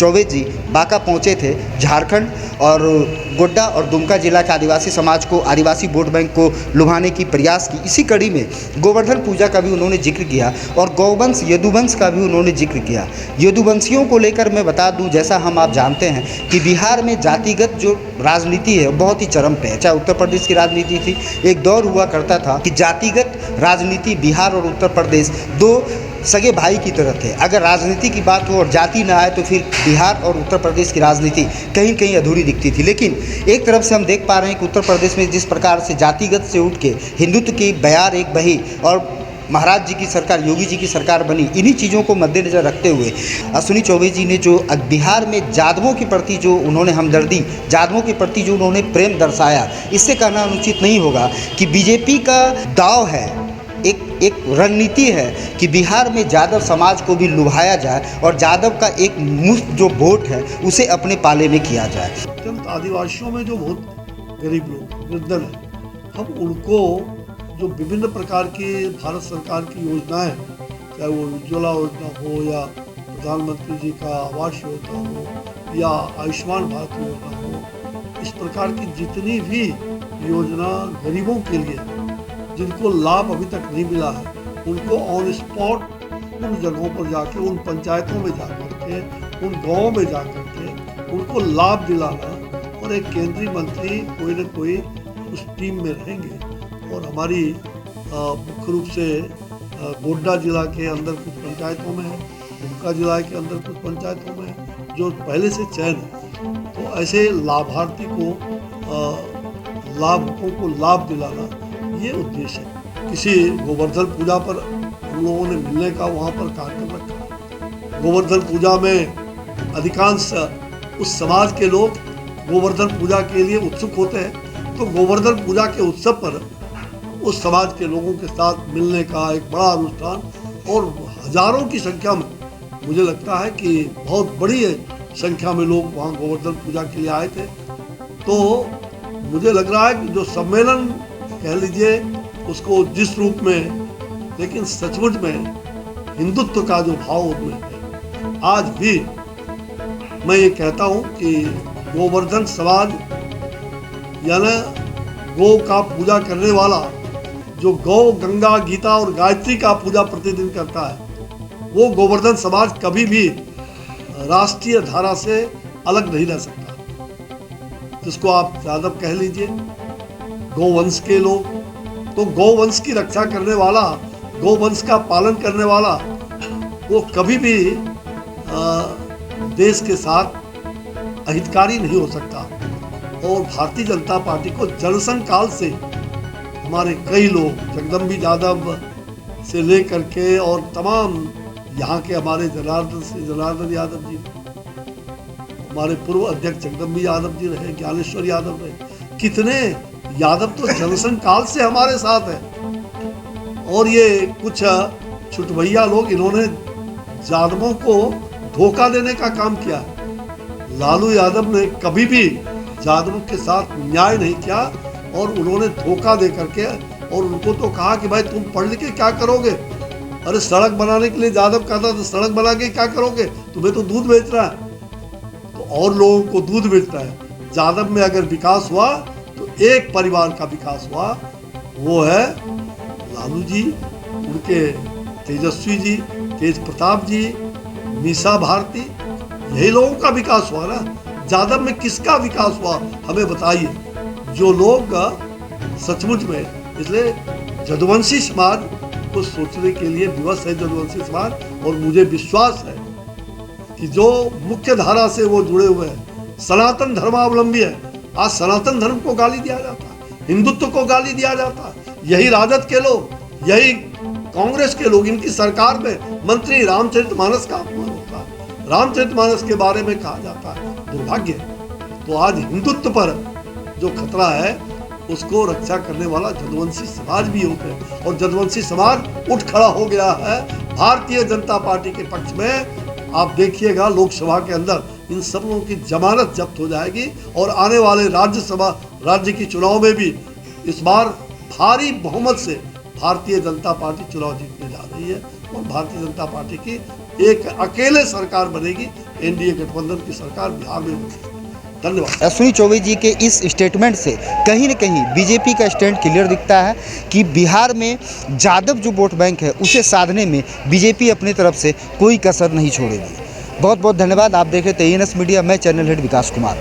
चौबे जी बांका पहुंचे थे झारखंड, और गोड्डा और दुमका जिला के आदिवासी समाज को, आदिवासी वोट बैंक को लुभाने की प्रयास की। इसी कड़ी में गोवर्धन पूजा का भी उन्होंने जिक्र किया और गौवंश यदुवंश का भी उन्होंने जिक्र किया। यदुवंशियों को लेकर मैं बता दूं, जैसा हम आप जानते हैं कि बिहार में जातिगत जो राजनीति है बहुत ही चरम पे है। चाहे उत्तर प्रदेश की राजनीति थी, एक दौर हुआ करता था कि जातिगत राजनीति बिहार और उत्तर प्रदेश दो सगे भाई की तरह थे। अगर राजनीति की बात हो और जाति ना आए तो फिर बिहार और उत्तर प्रदेश की राजनीति कहीं कहीं अधूरी दिखती थी। लेकिन एक तरफ से हम देख पा रहे हैं कि उत्तर प्रदेश में जिस प्रकार से जातिगत से उठ के हिंदुत्व की बयार एक बही और महाराज जी की सरकार, योगी जी की सरकार बनी, इन्हीं चीज़ों को मद्देनज़र रखते हुए अश्विनी चौबे जी ने जो बिहार में जादवों के प्रति जो उन्होंने हमदर्दी, जादवों के प्रति जो उन्होंने प्रेम दर्शाया, इससे कहना अनुचित नहीं होगा कि बीजेपी का दाव है, एक रणनीति है कि बिहार में जादव समाज को भी लुभाया जाए और जादव का एक मुफ्त जो वोट है उसे अपने पाले में किया जाए। अत्यंत आदिवासियों में जो बहुत गरीब लोग, निर्धन हैं, हम उनको जो विभिन्न प्रकार की भारत सरकार की योजनाएं, चाहे वो उज्ज्वला योजना हो या प्रधानमंत्री जी का आवास योजना हो या आयुष्मान भारत योजना हो, इस प्रकार की जितनी भी योजना गरीबों के लिए जिनको लाभ अभी तक नहीं मिला है, उनको ऑन स्पॉट उन जगहों पर जाके, उन पंचायतों में जाकर के, उन गाँवों में जाकर के उनको लाभ दिलाना, और एक केंद्रीय मंत्री कोई न कोई उस टीम में रहेंगे। और हमारी मुख्य रूप से गोड्डा जिला के अंदर कुछ पंचायतों में है, दुमका जिला के अंदर कुछ पंचायतों में है जो पहले से चयन है। तो ऐसे लाभार्थी को, लाभुकों को लाभ दिलाना, ये उद्देश्य है। किसी गोवर्धन पूजा पर हम लोगों ने मिलने का वहाँ पर कार्यक्रम रखा। गोवर्धन पूजा में अधिकांश उस समाज के लोग गोवर्धन पूजा के लिए उत्सुक होते हैं, तो गोवर्धन पूजा के उत्सव पर उस समाज के लोगों के साथ मिलने का एक बड़ा अनुष्ठान, और हजारों की संख्या में, मुझे लगता है कि बहुत बड़ी संख्या में लोग वहाँ गोवर्धन पूजा के लिए आए थे। तो मुझे लग रहा है कि जो सम्मेलन कह लीजिए उसको जिस रूप में, लेकिन सचमुच में हिंदुत्व का जो भाव उनमें है, आज भी मैं ये कहता हूँ कि गोवर्धन समाज यानी गौ का पूजा करने वाला, जो गौ, गंगा, गीता और गायत्री का पूजा प्रतिदिन करता है, वो गोवर्धन समाज कभी भी राष्ट्रीय धारा से अलग नहीं रह सकता। जिसको आप यादव कह लीजिए, गौवंश के लोग, तो गौवंश की रक्षा करने वाला, गौवंश का पालन करने वाला, वो कभी भी देश के साथ अहितकारी नहीं हो सकता। और भारतीय जनता पार्टी को जनसंघ काल से हमारे कई लोग, जगदम्बी यादव से लेकर के और तमाम यहाँ के हमारे जनार्दन यादव जी, हमारे पूर्व अध्यक्ष जगदम्बी यादव जी रहे, ज्ञानेश्वर यादव रहे, कितने यादव तो जनसंघ काल से हमारे साथ है। और ये कुछ छुटभैया लोग, इन्होंने यादवों को धोखा देने का काम किया। लालू यादव ने कभी भी यादवों के साथ न्याय नहीं किया, और उन्होंने धोखा दे करके, और उनको तो कहा कि भाई तुम पढ़ लिख के क्या करोगे? अरे सड़क बनाने के लिए यादव कहता था, सड़क बना के क्या करोगे? तुम्हें तो दूध बेच रहा है, तो और लोगों को दूध बेचता है। यादव में अगर विकास हुआ तो एक परिवार का विकास हुआ, वो है लालू जी, उनके तेजस्वी जी, तेज प्रताप जी, मीसा भारती, यही लोगों का विकास हुआ ना। यादव में किसका विकास हुआ हमें बताइए, जो लोग सचमुच में, इसलिए यदुवंशी समाज को सोचने के लिए विवश है यदुवंशी समाज। और मुझे विश्वास है कि जो मुख्य धारा से वो जुड़े हुए हैं, सनातन धर्मावलंबी है। आज सनातन धर्म को गाली दिया जाता है, हिंदुत्व को गाली दिया जाता है। यही राजद के लोग, यही कांग्रेस के लोग, इनकी सरकार में मंत्री रामचरितमानस का अपमान होता है, रामचरितमानस के बारे में कहा जाता है, दुर्भाग्य। तो आज हिंदुत्व पर जो खतरा है उसको रक्षा करने वाला यदुवंशी समाज भी होते हैं, और यदुवंशी समाज उठ खड़ा हो गया है भारतीय जनता पार्टी के पक्ष में। आप देखिएगा लोकसभा के अंदर इन सब लोगों की जमानत जब्त हो जाएगी, और आने वाले राज्य की चुनाव में भी इस बार भारी बहुमत से भारतीय जनता पार्टी चुनाव जीतने जा रही है, और भारतीय जनता पार्टी की एक अकेले सरकार बनेगी, एनडीए गठबंधन की सरकार बिहार में बनेगी। धन्यवाद। अश्विनी चौबे जी के इस स्टेटमेंट से कहीं न कहीं बीजेपी का स्टैंड क्लियर दिखता है कि बिहार में जादव जो वोट बैंक है उसे साधने में बीजेपी अपनी तरफ से कोई कसर नहीं छोड़ेगी। बहुत बहुत धन्यवाद। आप देख रहे थे ANS मीडिया, मैं चैनल हेड विकास कुमार।